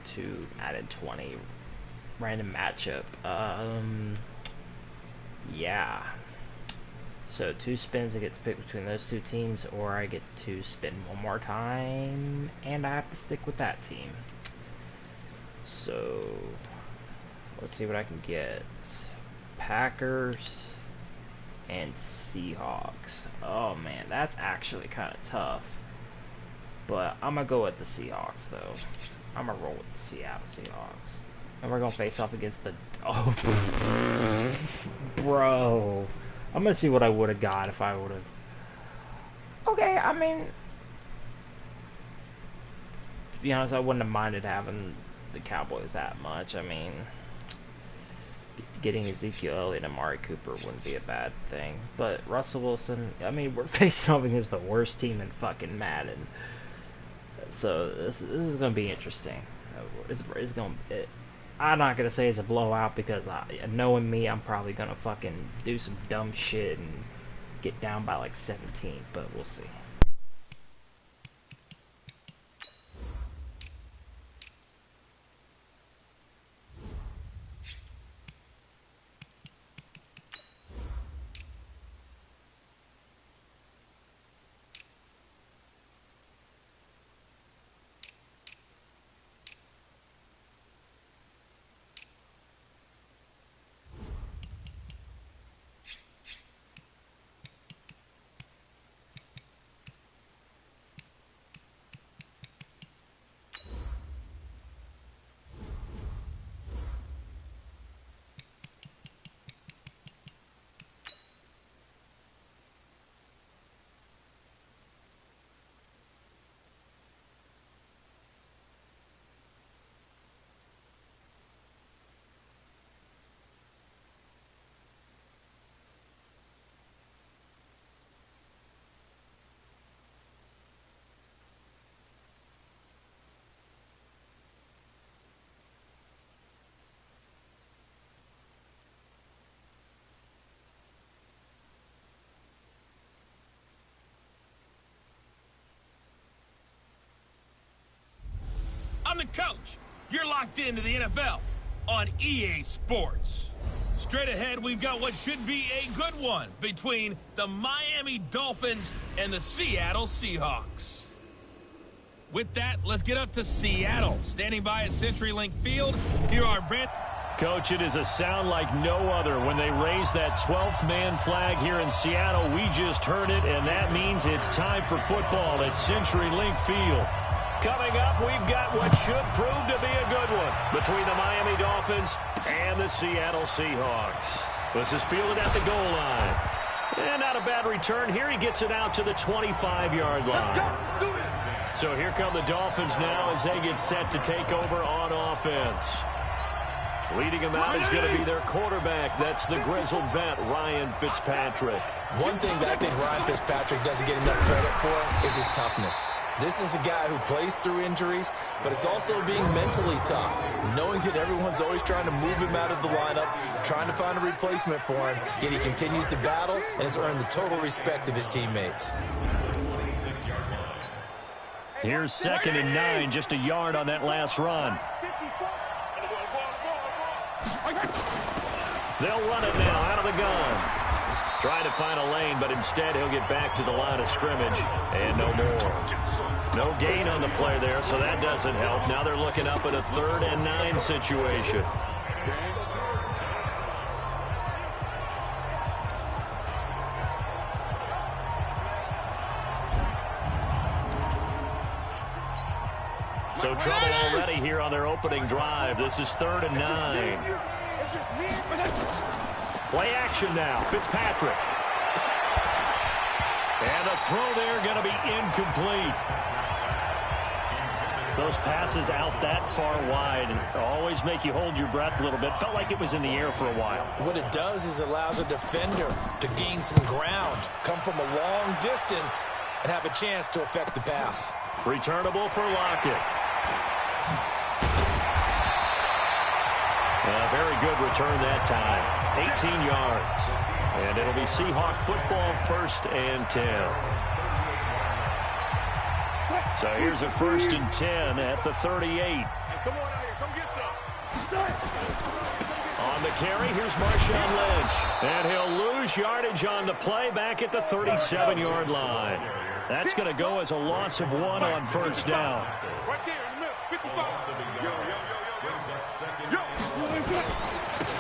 to Madden 20. Random matchup. Yeah. So 2 spins, it gets picked between those 2 teams, or I get to spin one more time, and I have to stick with that team. So let's see what I can get. Packers and Seahawks. Oh man, that's actually kind of tough. But I'm going to go with the Seahawks, though. I'm going to roll with the Seattle Seahawks. And we're going to face off against the... Oh, bro. I'm going to see what I would have got if I would have... Okay, I mean... To be honest, I wouldn't have minded having the Cowboys that much. I mean... Getting Ezekiel Elliott and Amari Cooper wouldn't be a bad thing. But Russell Wilson... I mean, we're facing off against the worst team in fucking Madden. So this is going to be interesting. It's going to... I'm not going to say it's a blowout because knowing me, I'm probably going to fucking do some dumb shit and get down by like 17, but we'll see. I'm the coach. You're locked into the NFL on EA Sports. Straight ahead, we've got what should be a good one between the Miami Dolphins and the Seattle Seahawks. With that, let's get up to Seattle. Standing by at CenturyLink Field, here are Brent. Coach, it is a sound like no other when they raise that 12th man flag here in Seattle. We just heard it, and that means it's time for football at CenturyLink Field. Coming up, we've got what should prove to be a good one between the Miami Dolphins and the Seattle Seahawks. This is fielded at the goal line. And not a bad return here. He gets it out to the 25-yard line. So here come the Dolphins now as they get set to take over on offense. Leading them out is going to be their quarterback. That's the grizzled vet, Ryan Fitzpatrick. One thing that I think Ryan Fitzpatrick doesn't get enough credit for is his toughness. This is a guy who plays through injuries, but it's also being mentally tough, knowing that everyone's always trying to move him out of the lineup, trying to find a replacement for him, yet he continues to battle and has earned the total respect of his teammates. Here's 2nd and 9, just a yard on that last run. They'll run it now out of the gun. Trying to find a lane, but instead he'll get back to the line of scrimmage, and no more. No gain on the play there, so that doesn't help. Now they're looking up at a 3rd and 9 situation. So trouble already here on their opening drive. This is 3rd and 9. Play action now. Fitzpatrick. And the throw there going to be incomplete. Those passes out that far wide always make you hold your breath a little bit. Felt like it was in the air for a while. What it does is allows a defender to gain some ground, come from a long distance, and have a chance to affect the pass. Returnable for Lockett. A very good return that time. 18 yards. And it'll be Seahawk football, 1st and 10. So here's a 1st and 10 at the 38. On the carry, here's Marshawn Lynch. And he'll lose yardage on the play back at the 37-yard line. That's going to go as a loss of 1 on first down.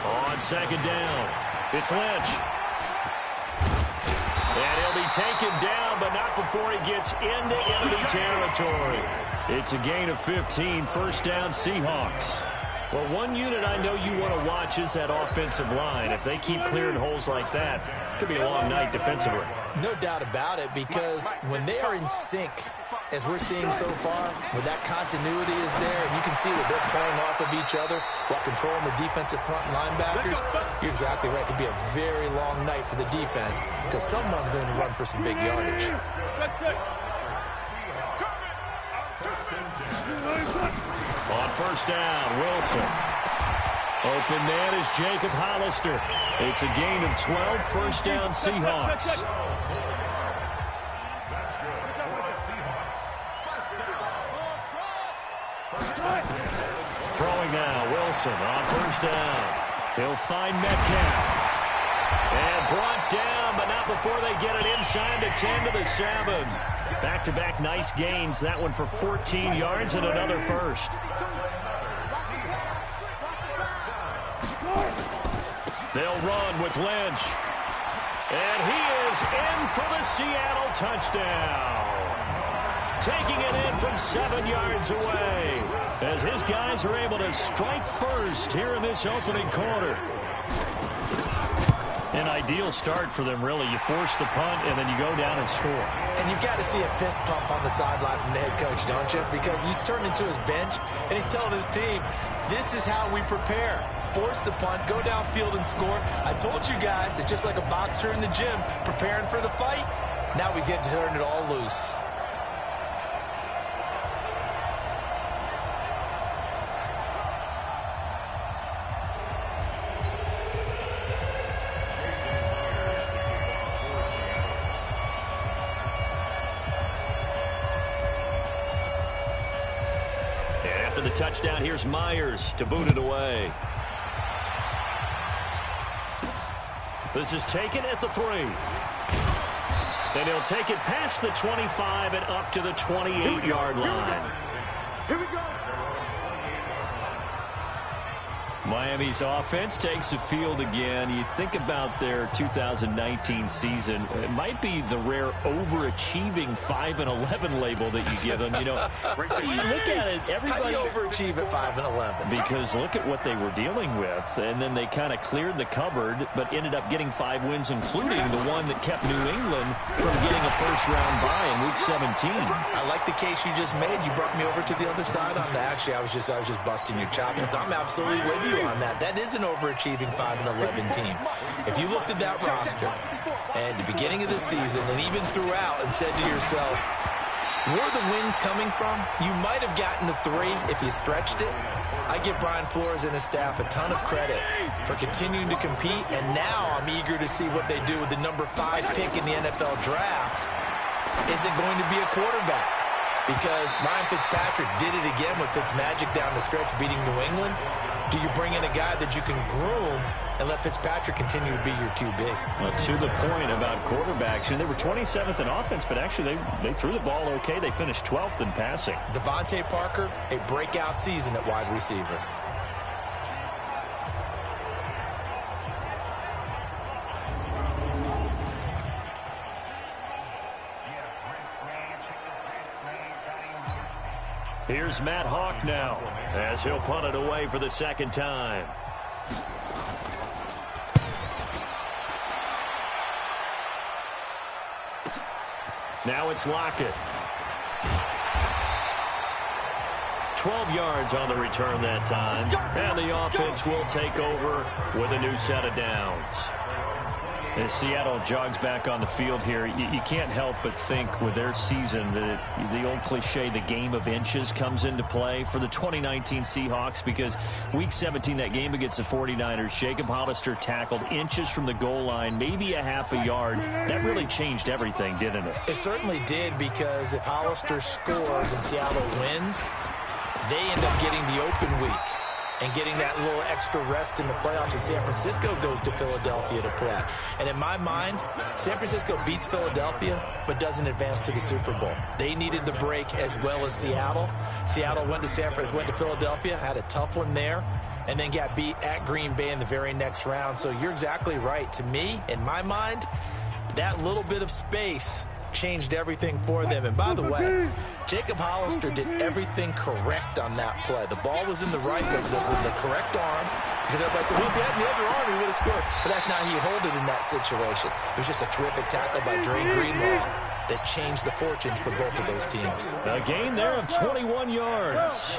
On second down, it's Lynch. And he'll be taken down, but not before he gets into enemy territory. It's a gain of 15, first down Seahawks. Well, one unit I know you want to watch is that offensive line. If they keep clearing holes like that, it could be a long night defensively. No doubt about it, because when they are in sync, as we're seeing so far, when that continuity is there, and you can see that they're playing off of each other while controlling the defensive front linebackers, you're exactly right. It could be a very long night for the defense because someone's going to run for some big yardage. On first down, Wilson. Open man is Jacob Hollister. It's a gain of 12, first down Seahawks. Throwing now, Wilson on first down. He'll find Metcalf. And brought down, but not before they get it inside the 10 to the 7. Back-to-back nice gains. That one for 14 yards and another first. They'll run with Lynch. And he is in for the Seattle touchdown. Taking it in from 7 yards away as his guys are able to strike first here in this opening quarter. An ideal start for them, really. You force the punt, and then you go down and score. And you've got to see a fist pump on the sideline from the head coach, don't you? Because he's turned into his bench, and he's telling his team, this is how we prepare. Force the punt, go downfield and score. I told you guys, it's just like a boxer in the gym preparing for the fight. Now we get to turn it all loose. The touchdown, here's Myers to boot it away. This is taken at the 3. And he'll take it past the 25 and up to the 28-yard line. Here we go. Miami's offense takes the field again. You think about their 2019 season, it might be the rare overachieving 5-11 label that you give them. You know, you look at it, everybody... How do you overachieve at 5-11? Because look at what they were dealing with, and then they kind of cleared the cupboard, but ended up getting 5 wins, including the one that kept New England from getting a first-round bye in Week 17. I like the case you just made. You brought me over to the other side on that. Actually, I was just busting your chops. I'm absolutely with you on that. That is an overachieving 5-11 team. If you looked at that roster at the beginning of the season and even throughout and said to yourself, where are the wins coming from? You might have gotten to 3 if you stretched it. I give Brian Flores and his staff a ton of credit for continuing to compete, and now I'm eager to see what they do with the number 5 pick in the NFL draft. Is it going to be a quarterback? Because Ryan Fitzpatrick did it again with Fitzmagic down the stretch beating New England. Do you bring in a guy that you can groom and let Fitzpatrick continue to be your QB? Well, to the point about quarterbacks, and they were 27th in offense, but actually they threw the ball okay. They finished 12th in passing. Devontae Parker, a breakout season at wide receiver. Here's Matt Hawk now as he'll punt it away for the second time. Now it's Lockett. 12 yards on the return that time. And the offense will take over with a new set of downs. As Seattle jogs back on the field here, you can't help but think with their season that the old cliche, the game of inches, comes into play for the 2019 Seahawks, because Week 17, that game against the 49ers, Jacob Hollister tackled inches from the goal line, maybe a half a yard. That really changed everything, didn't it? It certainly did, because if Hollister scores and Seattle wins, They end up getting the open week and getting that little extra rest in the playoffs, and San Francisco goes to Philadelphia to play. And in my mind, San Francisco beats Philadelphia but doesn't advance to the Super Bowl. They needed the break as well as Seattle. Seattle went to Philadelphia, had a tough one there, and then got beat at Green Bay in the very next round. So you're exactly right. To me, in my mind, that little bit of space changed everything for them. And by the way, Jacob Hollister did everything correct on that play. The ball was in the correct arm, because everybody said, well, if he had the other arm, he would have scored. But that's not how he held it in that situation. It was just a terrific tackle by Dre Greenlaw that changed the fortunes for both of those teams. A gain there of 21 yards.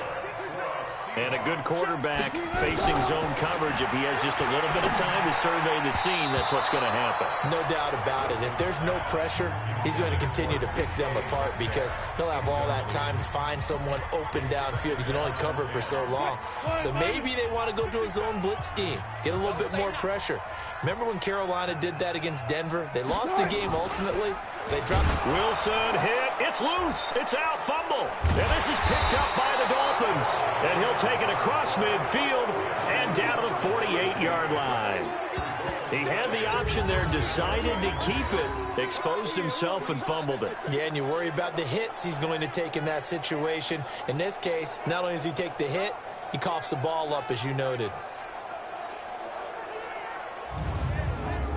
And a good quarterback facing zone coverage. If he has just a little bit of time to survey the scene, that's what's going to happen. No doubt about it. If there's no pressure, he's going to continue to pick them apart, because he'll have all that time to find someone open downfield. He can only cover for so long. So maybe they want to go to a zone blitz scheme, get a little bit more pressure. Remember when Carolina did that against Denver? They lost the game ultimately. They dropped. Wilson hit. It's loose. It's out. Fumble. And this is picked up by the Dolphins. And he'll take it across midfield and down to the 48-yard line. He had the option there, decided to keep it, exposed himself and fumbled it. Yeah, and you worry about the hits he's going to take in that situation. In this case, not only does he take the hit, he coughs the ball up, as you noted.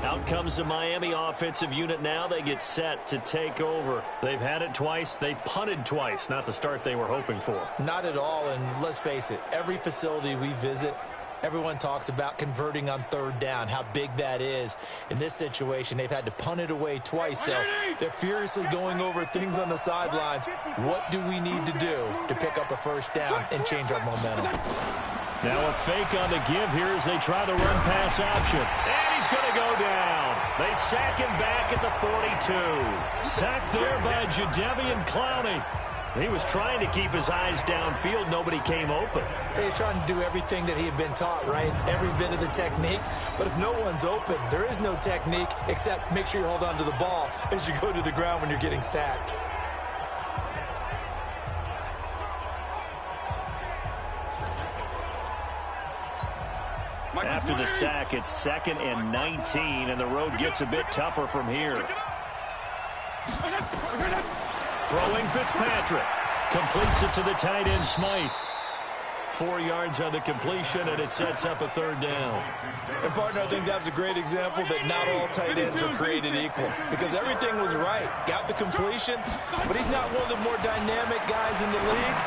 Out comes the Miami offensive unit now. They get set to take over. They've had it twice. They've punted twice. Not the start they were hoping for. Not at all, and let's face it, every facility we visit, everyone talks about converting on third down, how big that is. In this situation, they've had to punt it away twice, so they're furiously going over things on the sidelines. What do we need to do to pick up a first down and change our momentum? Now a fake on the give here as they try the run-pass option. And he's going to go down. They sack him back at the 42. Sacked there by Jadeveon Clowney. He was trying to keep his eyes downfield. Nobody came open. He's trying to do everything that he had been taught, right? Every bit of the technique. But if no one's open, there is no technique except make sure you hold on to the ball as you go to the ground when you're getting sacked. After the sack, it's 2nd and 19, and the road gets a bit tougher from here. Throwing Fitzpatrick. Completes it to the tight end, Smythe. 4 yards on the completion, and it sets up a third down. And, partner, I think that's a great example that not all tight ends are created equal, because everything was right. Got the completion, but he's not one of the more dynamic guys in the league.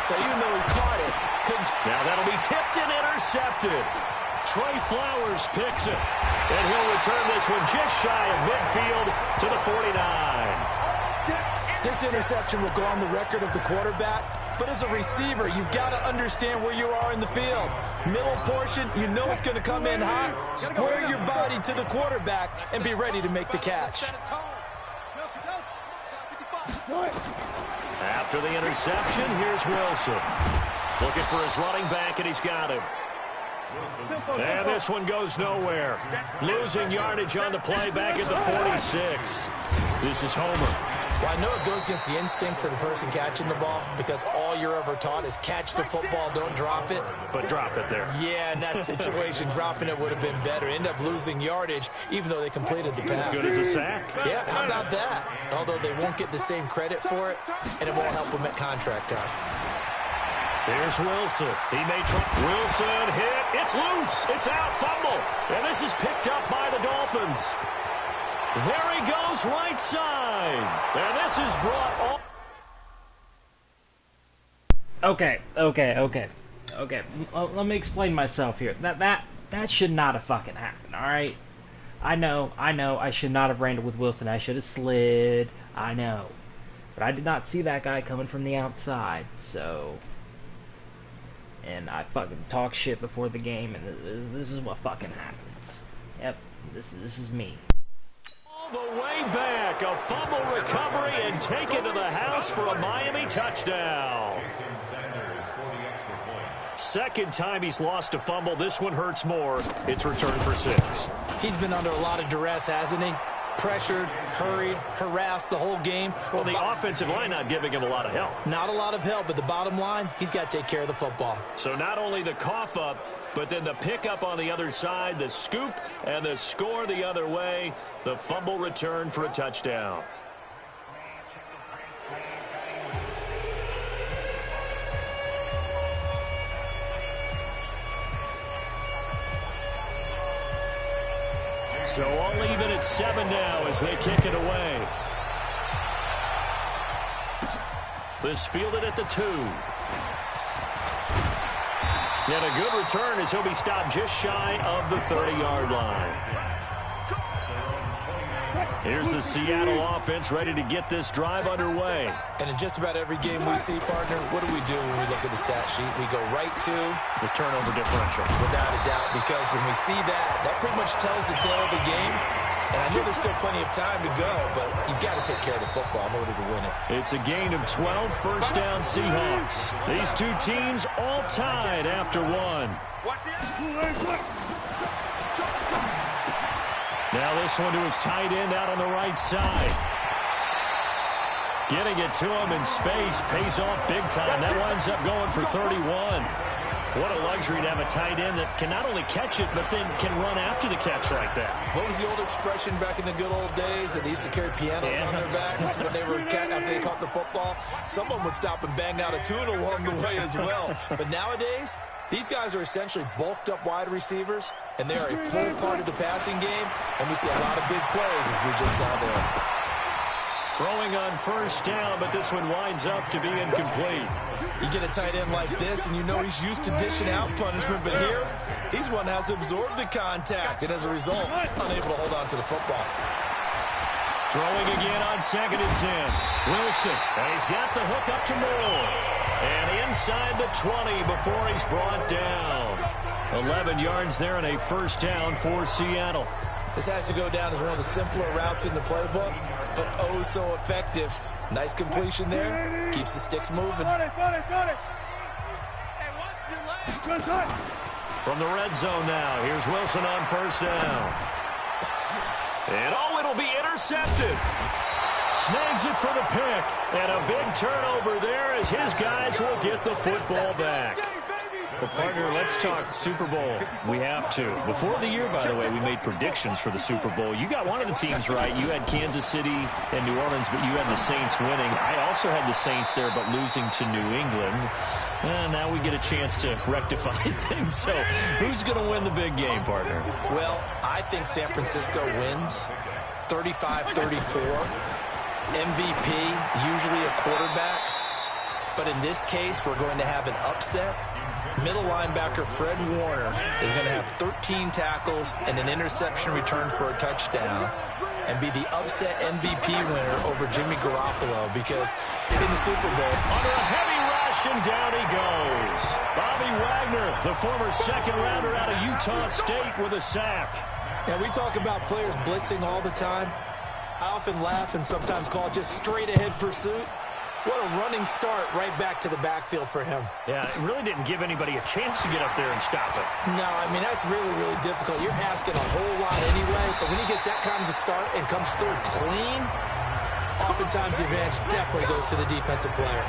So even though he caught it, couldn't. Now that'll be tipped and intercepted. Trey Flowers picks it, and he'll return this one just shy of midfield to the 49. This interception will go on the record of the quarterback, but as a receiver, you've got to understand where you are in the field. Middle portion, you know it's going to come in hot. Square your body to the quarterback and be ready to make the catch. After the interception, here's Wilson. Looking for his running back, and he's got him. And this one goes nowhere. Losing yardage on the play back at the 46. This is Homer. Well, I know it goes against the instincts of the person catching the ball, because all you're ever taught is catch the football, don't drop it. But drop it there. Yeah, in that situation, dropping it would have been better. End up losing yardage, even though they completed the pass. As good as a sack. Yeah, how about that? Although they won't get the same credit for it, and it won't help them at contract time. There's Wilson. He may try. Wilson hit. It's loose. It's out. Fumble. And this is picked up by the Dolphins. There he goes, right side. And this is brought on. Okay. Let me explain myself here. That should not have fucking happened, alright? I know, I should not have ran it with Wilson. I should have slid. I know. But I did not see that guy coming from the outside, so... And I fucking talk shit before the game, and this is what fucking happens. Yep, this is me. All the way back, a fumble recovery and taken to the house for a Miami touchdown. Second time he's lost a fumble. This one hurts more. It's returned for 6. He's been under a lot of duress, hasn't he? pressured, hurried, harassed the whole game. Well, the offensive line not giving him a lot of help. Not a lot of help, but the bottom line, he's got to take care of the football. So not only the cough up, but then the pickup on the other side, the scoop, and the score the other way. The fumble return for a touchdown. So all even at 7 now as they kick it away. This fielded at the 2. And a good return as he'll be stopped just shy of the 30-yard line. Here's the Seattle offense ready to get this drive underway. And in just about every game we see, partner, what do we do when we look at the stat sheet? We go right to the turnover differential. Without a doubt, because when we see that, that pretty much tells the tale of the game. And I know there's still plenty of time to go, but you've got to take care of the football in order to win it. It's a gain of 12, first down Seahawks. These two teams all tied after one. Now this one to his tight end out on the right side. Getting it to him in space pays off big time. That winds up going for 31. What a luxury to have a tight end that can not only catch it, but then can run after the catch like that. What was the old expression back in the good old days that they used to carry pianos on their backs when after they caught the football? Someone would stop and bang out a tune along the way as well. But nowadays, these guys are essentially bulked up wide receivers, and they are a full part of the passing game, and we see a lot of big plays as we just saw there. Throwing on first down, but this one winds up to be incomplete. You get a tight end like this, and you know he's used to dishing out punishment, but here, he's one that has to absorb the contact, and as a result, unable to hold on to the football. Throwing again on 2nd and 10. Wilson, and he's got the hook up to Moore. And inside the 20 before he's brought down. 11 yards there and a first down for Seattle. This has to go down as one of the simpler routes in the playbook, but oh so effective. Nice completion there. Keeps the sticks moving. From the red zone now, here's Wilson on first down. And oh, it'll be intercepted. Snags it for the pick. And a big turnover there as his guys will get the football back. Well, partner, let's talk Super Bowl. We have to. Before the year, by the way, we made predictions for the Super Bowl. You got one of the teams right. You had Kansas City and New Orleans, but you had the Saints winning. I also had the Saints there, but losing to New England. And now we get a chance to rectify things. So who's going to win the big game, partner? Well, I think San Francisco wins 35-34. MVP, usually a quarterback. But in this case, we're going to have an upset. Middle linebacker Fred Warner is going to have 13 tackles and an interception return for a touchdown and be the upset MVP winner over Jimmy Garoppolo, because in the Super Bowl, under a heavy rush, and down he goes. Bobby Wagner, the former second rounder out of Utah State, with a sack. Now, we talk about players blitzing all the time. I often laugh and sometimes call it just straight ahead pursuit. What a running start right back to the backfield for him. Yeah, it really didn't give anybody a chance to get up there and stop it. No, I mean, that's really, really difficult. You're asking a whole lot anyway, but when he gets that kind of a start and comes through clean, oftentimes the advantage definitely goes to the defensive player.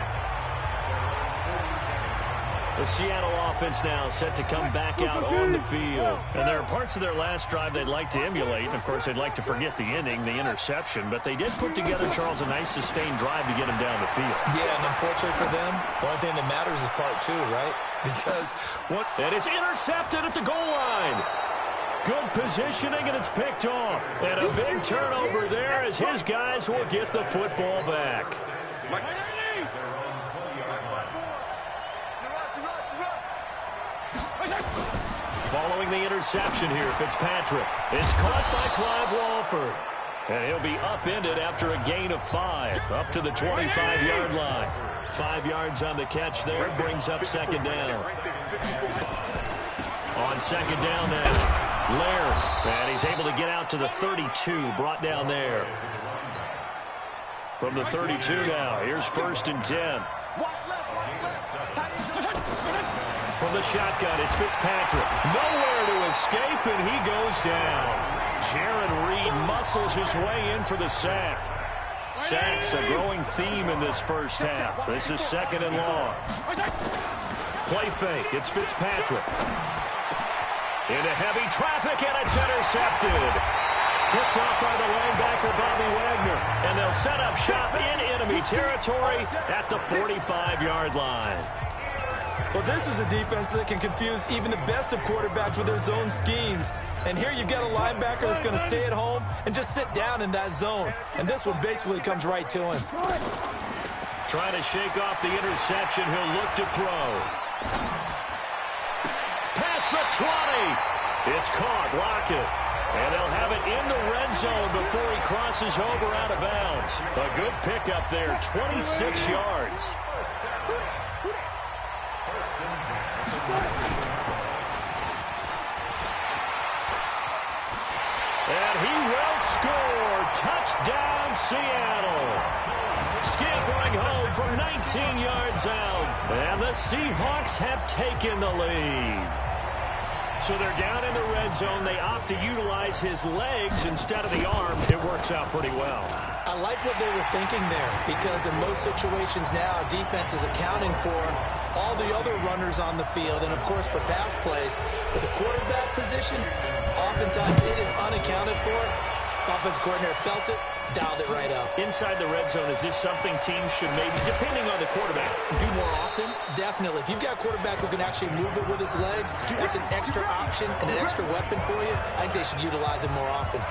The Seattle offense now set to come back out on the field. And there are parts of their last drive they'd like to emulate. And, of course, they'd like to forget the ending, the interception. But they did put together, Charles, a nice sustained drive to get them down the field. Yeah, and unfortunately for them, the only thing that matters is part two, right? Because what... And it's intercepted at the goal line. Good positioning, and it's picked off. And a big turnover there as his guys will get the football back. Following the interception here, Fitzpatrick. It's caught by Clive Walford. And he'll be upended after a gain of 5, up to the 25-yard line. 5 yards on the catch there, brings up second down. On second down now, Laird. And he's able to get out to the 32, brought down there. From the 32 now, here's 1st and 10. From the shotgun, it's Fitzpatrick. Nowhere to escape, and he goes down. Jaron Reed muscles his way in for the sack. Sacks a growing theme in this first half. This is 2nd and long. Play fake. It's Fitzpatrick. Into heavy traffic, and it's intercepted. Picked off by the linebacker, Bobby Wagner. And they'll set up shop in enemy territory at the 45-yard line. Well, this is a defense that can confuse even the best of quarterbacks with their zone schemes. And here you've got a linebacker that's going to stay at home and just sit down in that zone. And this one basically comes right to him. Trying to shake off the interception. He'll look to throw. Past the 20. It's caught. Lockett. And they'll have it in the red zone before he crosses over out of bounds. A good pickup there. 26 yards. And he will score. Touchdown, Seattle. Scampering home from 19 yards out. And the Seahawks have taken the lead. So they're down in the red zone. They opt to utilize his legs instead of the arm. It works out pretty well. I like what they were thinking there, because in most situations now, defense is accounting for all the other runners on the field and, of course, for pass plays. But the quarterback position, oftentimes it is unaccounted for. Offense coordinator felt it, dialed it right up. Inside the red zone, is this something teams should maybe, depending on the quarterback, do more often? Definitely. If you've got a quarterback who can actually move it with his legs, that's an extra option and an extra weapon for you. I think they should utilize it more often.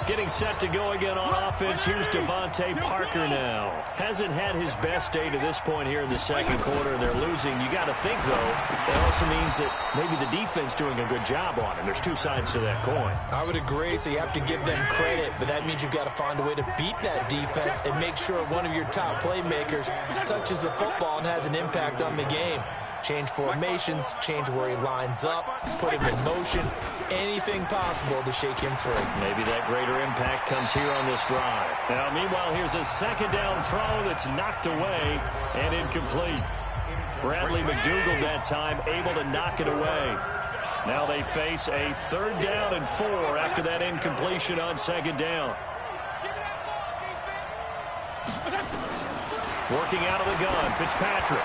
Getting set to go again on offense. Here's Devontae Parker now. Hasn't had his best day to this point here in the second quarter. They're losing. You got to think, though, that also means that maybe the defense doing a good job on it. There's two sides to that coin. I would agree, so you have to give them credit, but that means you've got to find a way to beat that defense and make sure one of your top playmakers touches the football and has an impact on the game. Change formations, change where he lines up, put him in motion, anything possible to shake him free. Maybe that greater impact comes here on this drive. Now, meanwhile, here's a second down throw that's knocked away and incomplete. Bradley McDougald that time able to knock it away. Now they face a 3rd down and 4 after that incompletion on 2nd down. Working out of the gun, Fitzpatrick.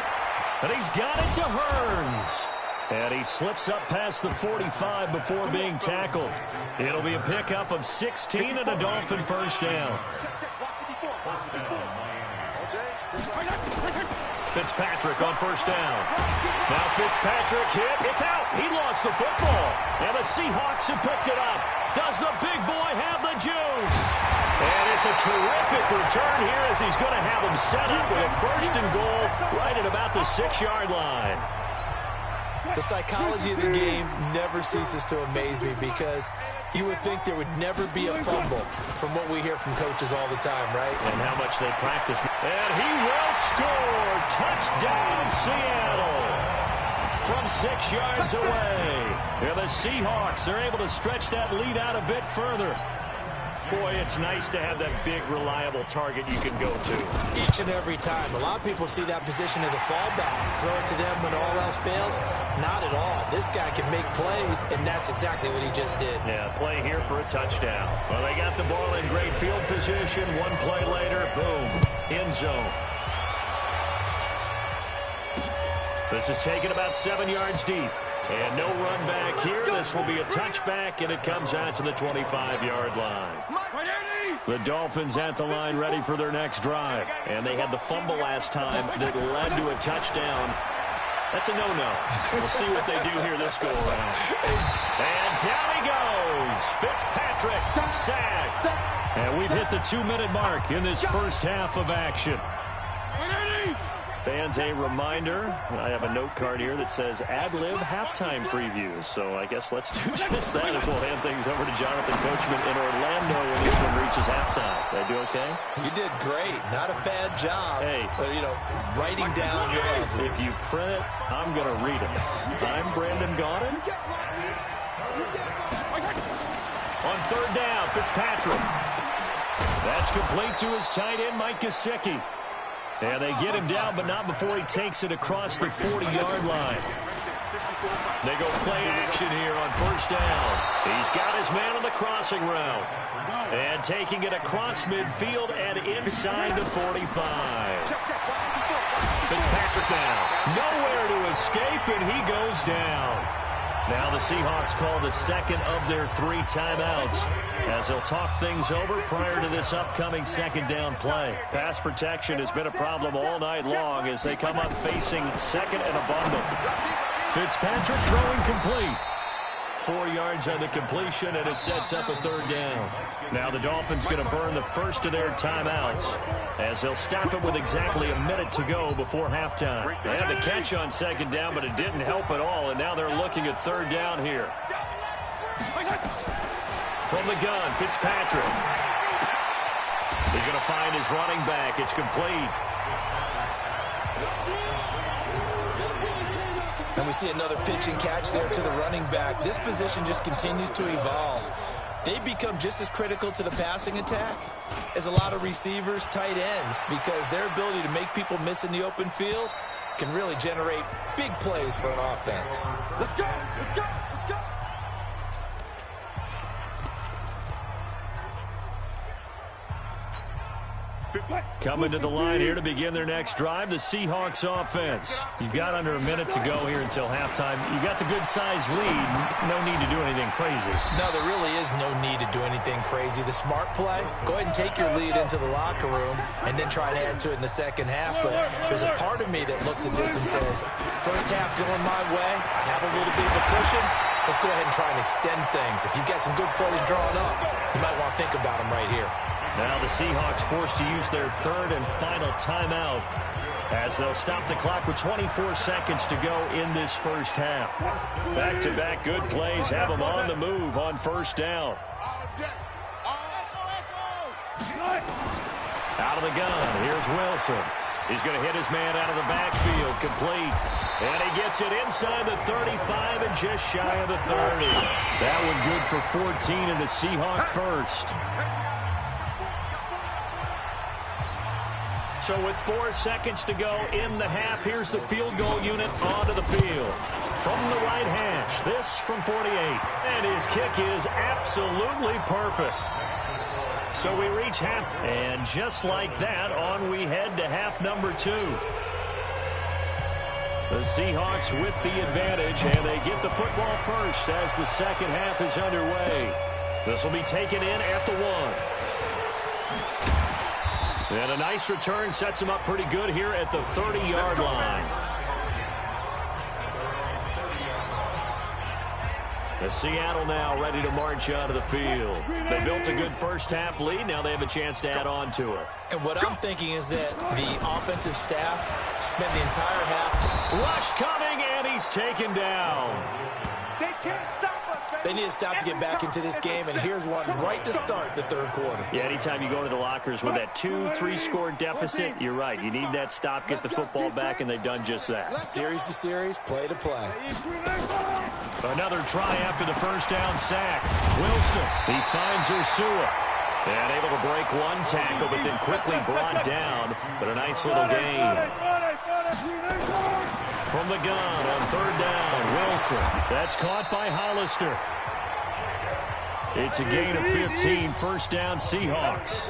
And he's got it to Hearns. And he slips up past the 45 before being tackled. It'll be a pickup of 16 and a Dolphin first down. Fitzpatrick on first down. Now Fitzpatrick hit. It's out. He lost the football. And the Seahawks have picked it up. Does the big boy have the juice? And it's a terrific return here as he's going to have him set up with a 1st and goal right at about the 6-yard line. The psychology of the game never ceases to amaze me, because you would think there would never be a fumble from what we hear from coaches all the time, right? And how much they practice. And he will score. Touchdown, Seattle. From 6 yards away. And the Seahawks are able to stretch that lead out a bit further. Boy, it's nice to have that big, reliable target you can go to. Each and every time. A lot of people see that position as a fallback. Throw it to them when all else fails. Not at all. This guy can make plays, and that's exactly what he just did. Yeah, play here for a touchdown. Well, they got the ball in great field position. One play later, boom, end zone. This is taken about 7 yards deep. And no run back here. This will be a touchback, and it comes out to the 25-yard line. The Dolphins at the line ready for their next drive. And they had the fumble last time that led to a touchdown. That's a no-no. We'll see what they do here this go-around. And down he goes. Fitzpatrick sacked. And we've hit the 2-minute mark in this first half of action. Fans, a reminder, I have a note card here that says ad-lib halftime previews. So I guess let's do just that as we'll hand things over to Jonathan Coachman in Orlando when this one reaches halftime. Did I do okay? You did great. Not a bad job. Hey. Writing down your ad-libs. If you print it, I'm going to read it. I'm Brandon Gaudin. On 3rd down, Fitzpatrick. That's complete to his tight end, Mike Gesicki. And they get him down, but not before he takes it across the 40-yard line. They go play action motion here on first down. He's got his man on the crossing route. And taking it across midfield and inside the 45. Fitzpatrick now. Nowhere to escape, and he goes down. Now the Seahawks call the second of their 3 timeouts as they'll talk things over prior to this upcoming second down play. Pass protection has been a problem all night long as they come up facing second and a bundle. Fitzpatrick throwing complete. 4 yards on the completion, and it sets up a third down. Now the Dolphins going to burn the first of their timeouts as they'll stop it with exactly a minute to go before halftime. They had the catch on second down, but it didn't help at all, and now they're looking at third down here. From the gun, Fitzpatrick. He's going to find his running back. It's complete. And we see another pitch and catch there to the running back. This position just continues to evolve. They become just as critical to the passing attack as a lot of receivers, tight ends, because their ability to make people miss in the open field can really generate big plays for an offense. Let's go! Let's go! Let's go! Coming to the line here to begin their next drive, the Seahawks offense. You've got under a minute to go here until halftime. You've got the good-sized lead. No need to do anything crazy. No, there really is no need to do anything crazy. The smart play, go ahead and take your lead into the locker room and then try and add to it in the second half. But there's a part of me that looks at this and says, first half going my way, I have a little bit of a cushion. Let's go ahead and try and extend things. If you've got some good plays drawn up, you might want to think about them right here. Now the Seahawks forced to use their third and final timeout as they'll stop the clock with 24 seconds to go in this first half. Back-to-back good plays have them on the move on first down. Out of the gun, here's Wilson. He's going to hit his man out of the backfield, complete. And he gets it inside the 35 and just shy of the 30. That one good for 14 and the Seahawk first. So with 4 seconds to go in the half, here's the field goal unit onto the field. From the right hash, this from 48. And his kick is absolutely perfect. So we reach half, and just like that, on we head to half number 2. The Seahawks with the advantage, and they get the football first as the second half is underway. This will be taken in at the 1. And a nice return sets him up pretty good here at the 30-yard line. The Seattle now ready to march out of the field. They built a good first-half lead. Now they have a chance to add on to it. And what I'm thinking is that the offensive staff spent the entire half. Rush coming, and he's taken down. They can't stop us, baby. They need to stop to get back into this game, and here's one right to start the third quarter. Yeah, anytime you go into the lockers with that 2-3 score deficit, you're right. You need that stop, get the football back, and they've done just that. Series to series, play to play. Another try after the first down sack. Wilson, he finds Ursua. And able to break one tackle, but then quickly brought down. But a nice little gain. From the gun on third down, Wilson. That's caught by Hollister. It's a gain of 15, first down Seahawks.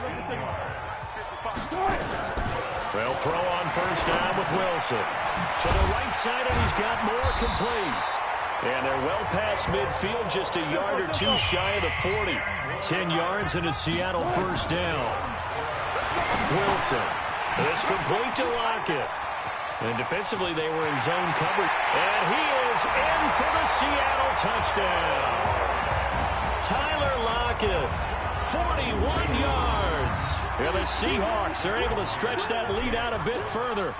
They'll throw on first down with Wilson. To the right side, and he's got more complete. And they're well past midfield, just a yard or 2 shy of the 40. 10 yards and a Seattle first down. Wilson. It's complete to Lockett. And defensively, they were in zone coverage. And he is in for the Seattle touchdown. Tyler Lockett, 41 yards. And the Seahawks are able to stretch that lead out a bit further.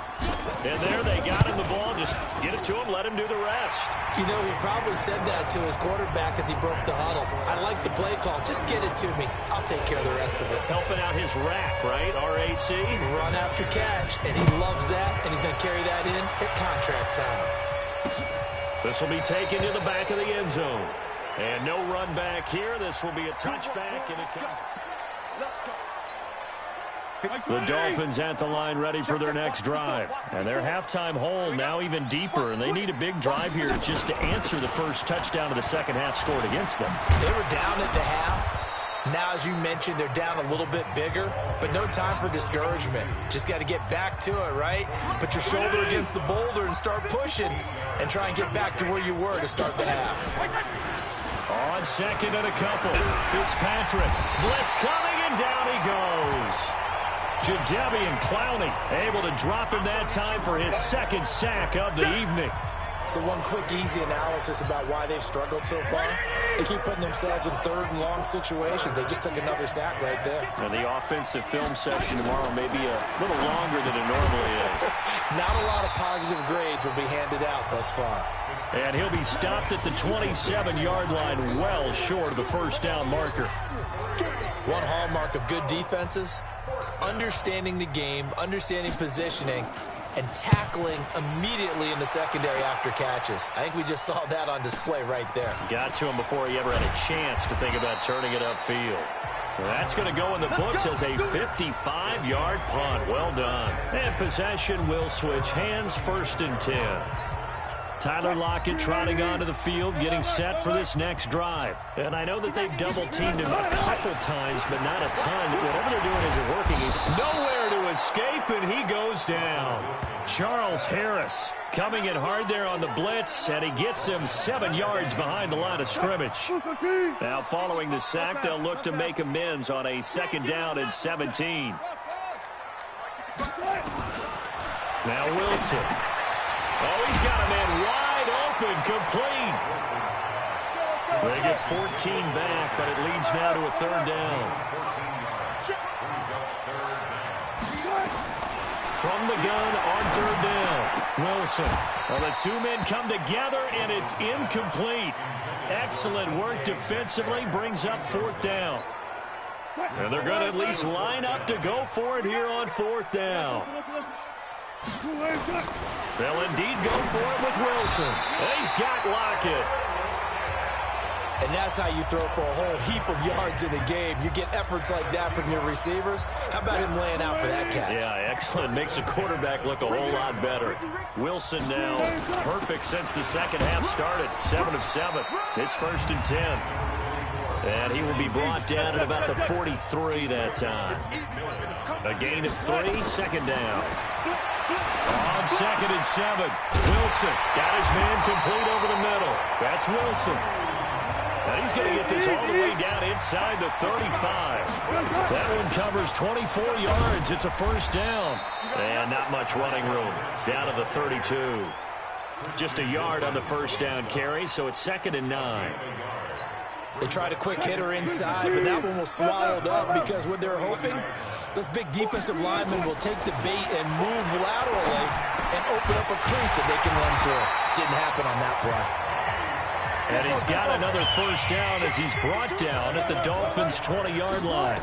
And there they got him the ball. Just get it to him, let him do the rest. You know, he probably said that to his quarterback as he broke the huddle. I like the play call. Just get it to me. I'll take care of the rest of it. Helping out his rack, right? RAC. Run after catch, and he loves that, and he's going to carry that in at contract time. This will be taken to the back of the end zone. And no run back here. This will be a touchback, and it comes... The Dolphins at the line ready for their next drive. And their halftime hole now even deeper, and they need a big drive here just to answer the first touchdown of the second half scored against them. They were down at the half. Now, as you mentioned, they're down a little bit bigger, but no time for discouragement. Just got to get back to it, right? Put your shoulder against the boulder and start pushing and try and get back to where you were to start the half. On second and a couple, Fitzpatrick. Blitz coming, and down he goes. Jadeveon Clowney able to drop him that time for his second sack of the evening. So one quick, easy analysis about why they've struggled so far. They keep putting themselves in third and long situations. They just took another sack right there. Now the offensive film session tomorrow may be a little longer than it normally is. Not a lot of positive grades will be handed out thus far. And he'll be stopped at the 27-yard line, well short of the first down marker. One hallmark of good defenses is understanding the game, understanding positioning, and tackling immediately in the secondary after catches. I think we just saw that on display right there. Got to him before he ever had a chance to think about turning it upfield. That's going to go in the books as a 55-yard punt. Well done. And possession will switch hands, 1st and 10. Tyler Lockett trotting onto the field, getting set for this next drive. And I know that they've double-teamed him a couple times, but not a ton. Whatever they're doing isn't working. He's nowhere to escape, and he goes down. Charles Harris coming in hard there on the blitz, and he gets him 7 yards behind the line of scrimmage. Now, following the sack, they'll look to make amends on a 2nd down and 17. Now Wilson. Oh, he's got a man wide open, complete. They get 14 back, but it leads now to a 3rd down. From the gun on 3rd down, Wilson. Well, the two men come together, and it's incomplete. Excellent work defensively, brings up 4th down. And they're going to at least line up to go for it here on 4th down. They'll indeed go for it with Wilson. He's got Lockett. And that's how you throw for a whole heap of yards in the game. You get efforts like that from your receivers. How about him laying out for that catch? Yeah, excellent. Makes the quarterback look a whole lot better. Wilson now perfect since the second half started. 7 of 7. It's 1st and 10. And he will be brought down at about the 43 that time. A gain of 3, 2nd down. On 2nd and 7, Wilson got his man complete over the middle. That's Wilson. Now he's going to get this all the way down inside the 35. That one covers 24 yards. It's a 1st down. And not much running room. Down to the 32. Just a yard on the 1st down carry, so it's 2nd and 9. They tried a quick hitter inside, but that one was swallowed up because what they're hoping, those big defensive linemen will take the bait and move laterally and open up a crease that they can run through. Didn't happen on that play. And he's got another 1st down as he's brought down at the Dolphins' 20-yard line.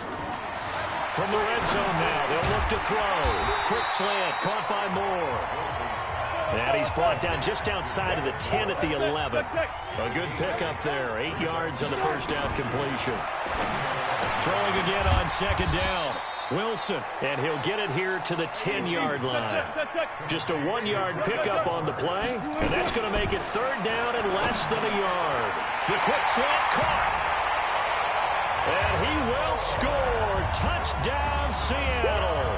From the red zone now, they'll look to throw. Quick slant, caught by Moore. And he's brought down just outside of the 10 at the 11. A good pickup there. 8 yards on the 1st down completion. Throwing again on 2nd down. Wilson, and he'll get it here to the 10-yard line. Just a 1-yard pickup on the play, and that's going to make it 3rd down and less than a yard. The quick slant caught. And he will score. Touchdown, Seattle.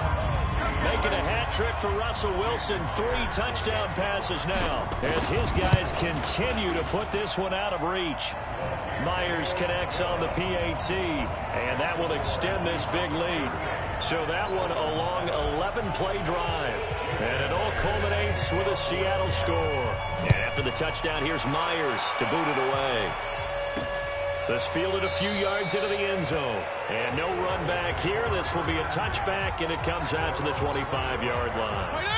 Making a hat trick for Russell Wilson. 3 touchdown passes now as his guys continue to put this one out of reach. Myers connects on the PAT, and that will extend this big lead. So that one a long 11-play drive. And it all culminates with a Seattle score. And after the touchdown, here's Myers to boot it away. This fielded a few yards into the end zone. And no run back here. This will be a touchback, and it comes out to the 25-yard line.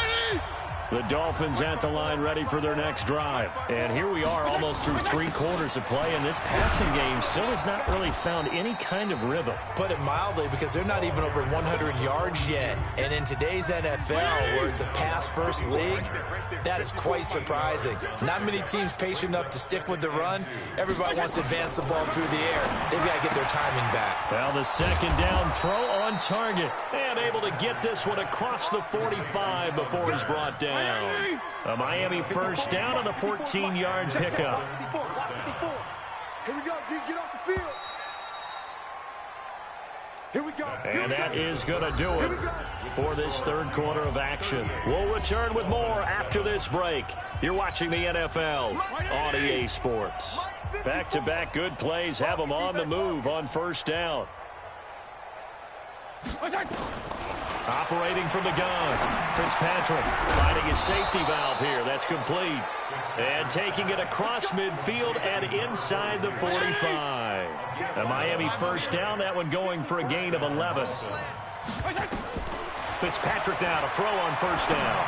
The Dolphins at the line ready for their next drive. And here we are almost through 3 quarters of play, and this passing game still has not really found any kind of rhythm. Put it mildly, because they're not even over 100 yards yet. And in today's NFL, where it's a pass-first league, that is quite surprising. Not many teams patient enough to stick with the run. Everybody wants to advance the ball through the air. They've got to get their timing back. Well, the 2nd down throw on target. And unable to get this one across the 45 before he's brought down. A Miami first down on the 14-yard pickup. Here we go, D. Get off the field. Here we go. And that is going to do it for this third quarter of action. We'll return with more after this break. You're watching the NFL on EA Sports. Back-to-back good plays have them on the move on first down. Operating from the gun, Fitzpatrick finding his safety valve here. That's complete. And taking it across midfield and inside the 45. A Miami first down, that one going for a gain of 11. Fitzpatrick now to throw on first down.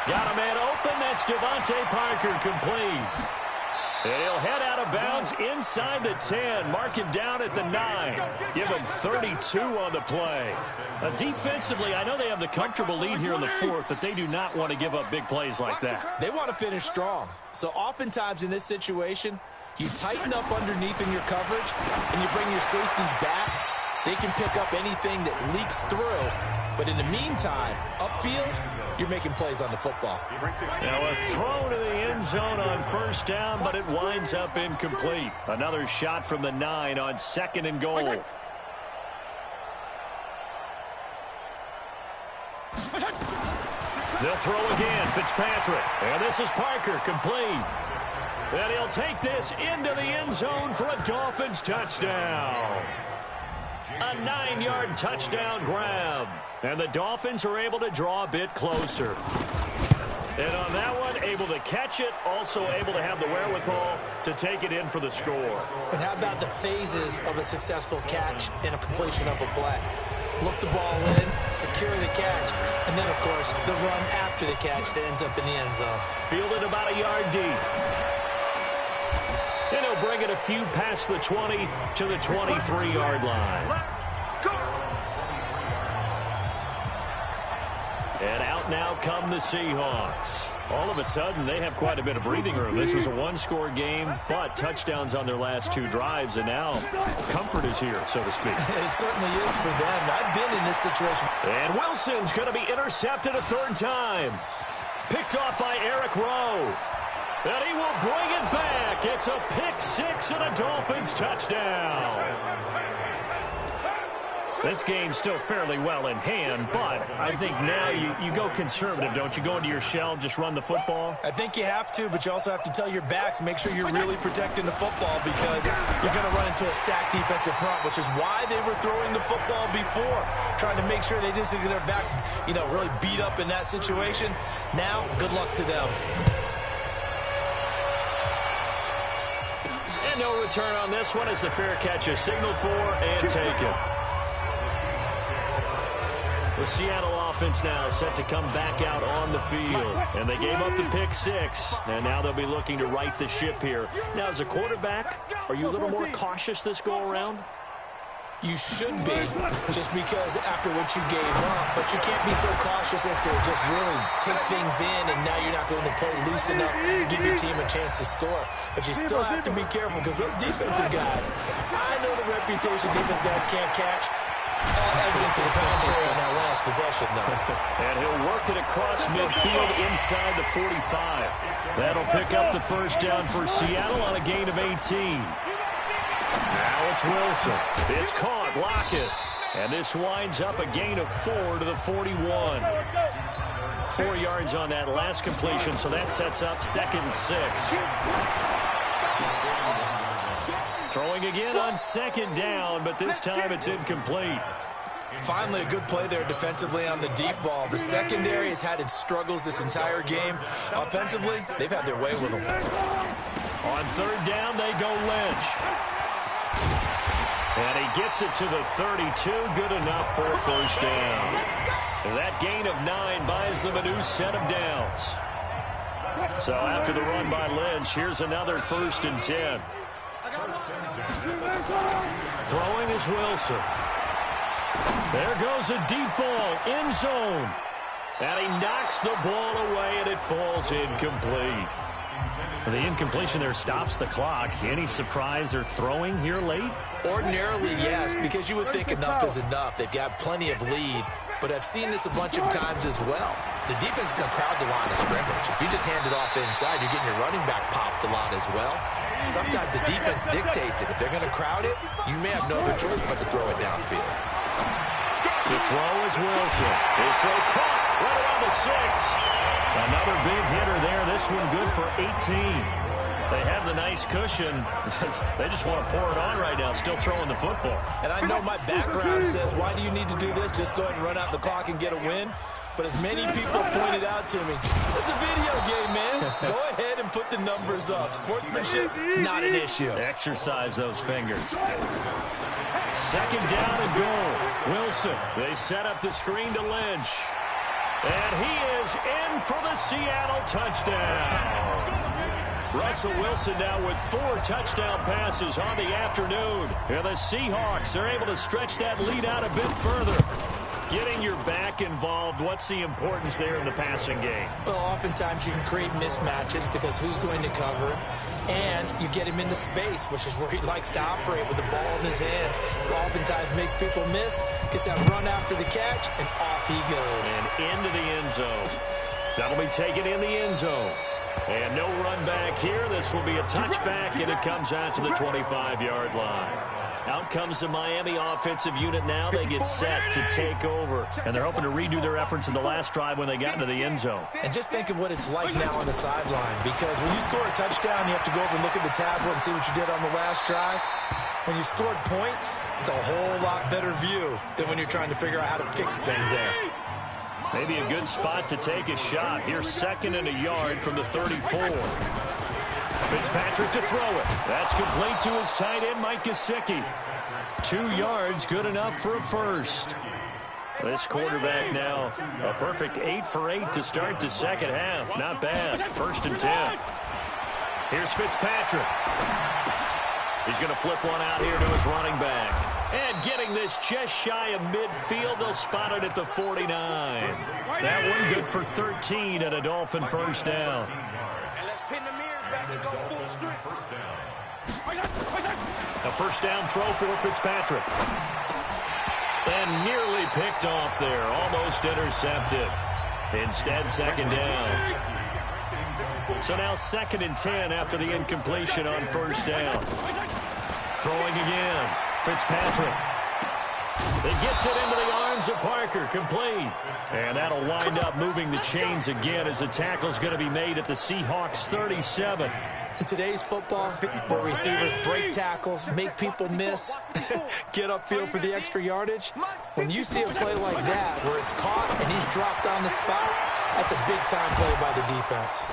Got a man open. That's Devontae Parker, complete. And he'll head out of bounds inside the 10. Mark him down at the 9. Give him 32 on the play. Defensively, I know they have the comfortable lead here in the fourth, but they do not want to give up big plays like that. They want to finish strong. So oftentimes in this situation, you tighten up underneath in your coverage, and you bring your safeties back. They can pick up anything that leaks through. But in the meantime, upfield, you're making plays on the football. Now a throw to the end zone on first down, but it winds up incomplete. Another shot from the 9 on second and goal. They'll throw again, Fitzpatrick. And this is Parker, complete. And he'll take this into the end zone for a Dolphins touchdown. A 9-yard touchdown grab. And the Dolphins are able to draw a bit closer. And on that one, able to catch it, also able to have the wherewithal to take it in for the score. And how about the phases of a successful catch and a completion of a play? Look the ball in, secure the catch, and then, of course, the run after the catch that ends up in the end zone. Fielded about a yard deep. And he'll bring it a few past the 20 to the 23-yard line. And out now come the Seahawks. All of a sudden, they have quite a bit of breathing room. This was a one-score game, but touchdowns on their last 2 drives, and now comfort is here, so to speak. It certainly is for them. I've been in this situation. And Wilson's going to be intercepted a third time. Picked off by Eric Rowe. And he will bring it back. It's a pick 6 and a Dolphins touchdown. This game's still fairly well in hand, but I think now you go conservative, don't you? Go into your shell, just run the football? I think you have to, but you also have to tell your backs, make sure you're really protecting the football because you're going to run into a stacked defensive front, which is why they were throwing the football before, trying to make sure they didn't get their backs, really beat up in that situation. Now, good luck to them. And no return on this one as the fair catch is signaled for and taken. The Seattle offense now set to come back out on the field. And they gave up the pick 6. And now they'll be looking to right the ship here. Now, as a quarterback, are you a little more cautious this go-around? You should be, just because after what you gave up. But you can't be so cautious as to just really take things in, and now you're not going to play loose enough to give your team a chance to score. But you still have to be careful because those defensive guys, I know the reputation defense guys can't catch. All evidence to the contrary in that last possession, though. And he'll work it across midfield inside the 45. That'll pick up the first down for Seattle on a gain of 18. Now it's Wilson. It's caught. Lockett. And this winds up a gain of 4 to the 41. 4 yards on that last completion, so that sets up 2nd and 6. Throwing again on 2nd down, but this time it's incomplete. Finally, a good play there defensively on the deep ball. The secondary has had its struggles this entire game. Offensively, they've had their way with them. On 3rd down, they go Lynch. And he gets it to the 32. Good enough for first down. And that gain of 9 buys them a new set of downs. So after the run by Lynch, here's another 1st and 10. Throwing is Wilson. There goes a deep ball, end zone. And he knocks the ball away, and it falls incomplete. The incompletion there stops the clock. Any surprise they're throwing here late? Ordinarily, yes, because you would think enough is enough. They've got plenty of lead, but I've seen this a bunch of times as well. The defense is going to crowd the line of scrimmage. If you just hand it off inside, you're getting your running back popped a lot as well. Sometimes the defense dictates it. If they're going to crowd it, you may have no other choice but to throw it downfield. To throw is Wilson. His throw caught right around the 6. Another big hitter there. This one good for 18. They have the nice cushion. They just want to pour it on right now, still throwing the football. And I know my background says, why do you need to do this? Just go ahead and run out the clock and get a win. But as many people pointed out to me, it's a video game, man. Go ahead and put the numbers up. Sportsmanship, not an issue. Exercise those fingers. Second down and goal. Wilson, they set up the screen to Lynch. And he is in for the Seattle touchdown. Russell Wilson now with 4 touchdown passes on the afternoon. And the Seahawks are able to stretch that lead out a bit further. Getting your back involved, what's the importance there in the passing game? Well, oftentimes you can create mismatches because who's going to cover, and you get him into space, which is where he likes to operate with the ball in his hands. Oftentimes makes people miss, gets that run after the catch, and off he goes. And into the end zone. That'll be taken in the end zone. And no run back here. This will be a touchback, and it comes out to the 25-yard line. Out comes the Miami offensive unit now. They get set to take over. And they're hoping to redo their efforts in the last drive when they got into the end zone. And just think of what it's like now on the sideline. Because when you score a touchdown, you have to go over and look at the tablet and see what you did on the last drive. When you scored points, it's a whole lot better view than when you're trying to figure out how to fix things there. Maybe a good spot to take a shot. Here's 2nd and a yard from the 34. Fitzpatrick to throw it. That's complete to his tight end, Mike Gesicki. 2 yards, good enough for a first. This quarterback now, a perfect 8 for 8 to start the second half. Not bad. 1st and 10. Here's Fitzpatrick. He's going to flip one out here to his running back. And getting this just shy of midfield, they'll spot it at the 49. That one good for 13 and a Dolphin first down. A first down throw for Fitzpatrick. And nearly picked off there. Almost intercepted. Instead, 2nd down. So now 2nd and 10 after the incompletion on 1st down. Throwing again. Fitzpatrick. It gets it into the arms of Parker. Complete. And that'll wind up moving the chains again as the tackle's going to be made at the Seahawks 37. In today's football, where receivers break tackles, make people miss, get upfield for the extra yardage, when you see a play like that where it's caught and he's dropped on the spot, that's a big-time play by the defense.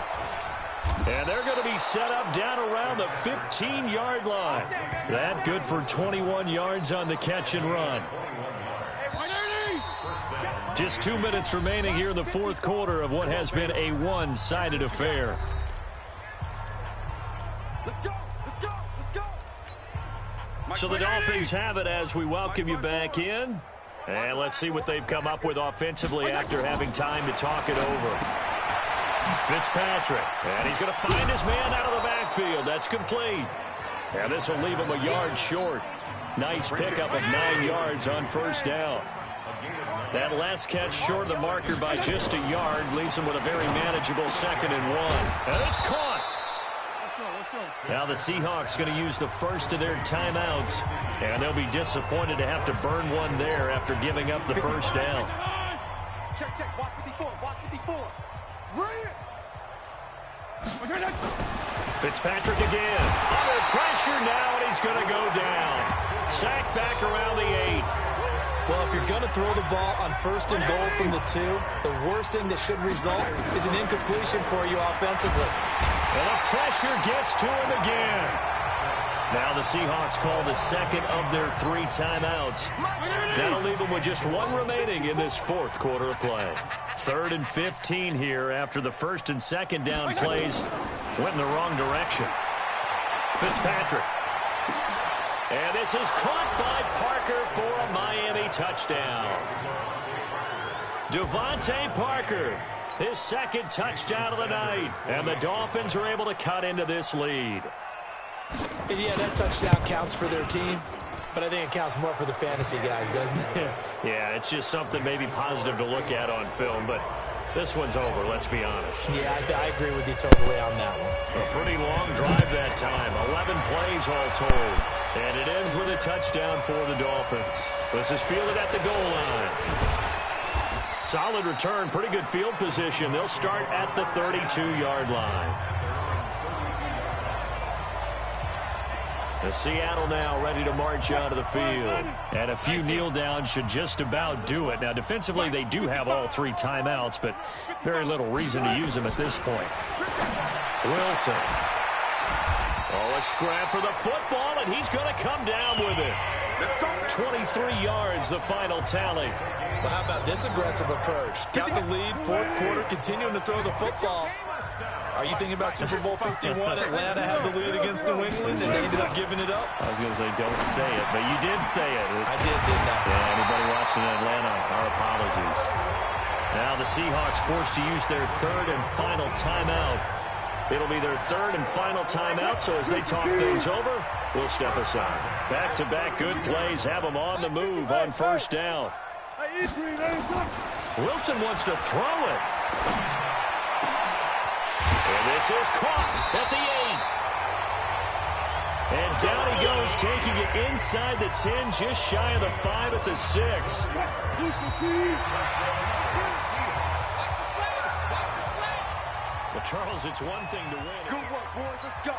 And they're going to be set up down around the 15-yard line. That good for 21 yards on the catch and run. Just 2 minutes remaining here in the 4th quarter of what has been a one-sided affair. So the Dolphins have it as we welcome you back in. And let's see what they've come up with offensively after having time to talk it over. Fitzpatrick, and he's going to find his man out of the backfield. That's complete. And this will leave him a yard short. Nice pickup of 9 yards on 1st down. That last catch short of the marker by just a yard leaves him with a very manageable 2nd and 1. And it's caught. Now the Seahawks going to use the first of their timeouts, and they'll be disappointed to have to burn one there after giving up the first down. Check. Watch 54. Fitzpatrick again. Under pressure now, and he's going to go down. Sacked back around the 8. Well, if you're going to throw the ball on 1st and goal from the 2, the worst thing that should result is an incompletion for you offensively. And the pressure gets to him again. Now the Seahawks call the 2nd of their 3 timeouts. That'll leave them with just 1 remaining in this 4th quarter of play. 3rd and 15 here after the 1st and 2nd down plays went in the wrong direction. Fitzpatrick. And this is caught by Parker for a Miami touchdown. Devontae Parker. His second touchdown of the night. And the Dolphins are able to cut into this lead. And yeah, that touchdown counts for their team, but I think it counts more for the fantasy guys, doesn't it? Yeah, it's just something maybe positive to look at on film, but this one's over, let's be honest. Yeah, I agree with you totally on that one. A pretty long drive that time. 11 plays all told. And it ends with a touchdown for the Dolphins. This is fielded at the goal line. Solid return, pretty good field position. They'll start at the 32-yard line. The Seattle now ready to march out of the field. And a few kneel downs should just about do it. Now, defensively, they do have all 3 timeouts, but very little reason to use them at this point. Wilson. Oh, a scrap for the football, and he's going to come down with it. 23 yards, the final tally. Well, how about this aggressive approach? Got the lead, fourth quarter, continuing to throw the football. Are you thinking about Super Bowl 51? Atlanta had the lead against New England, and they ended up giving it up? I was going to say, don't say it, but you did say it. I did, didn't I? Yeah, anybody watching Atlanta, our apologies. Now the Seahawks forced to use their third and final timeout. It'll be their third and final timeout, so as they talk things over, we'll step aside. Back-to-back good plays have them on the move on first down. Wilson wants to throw it. And this is caught at the 8. And down he goes, taking it inside the 10, just shy of the 5 at the 6. Well, Charles, it's one thing to win. Good work, boys. Let's go.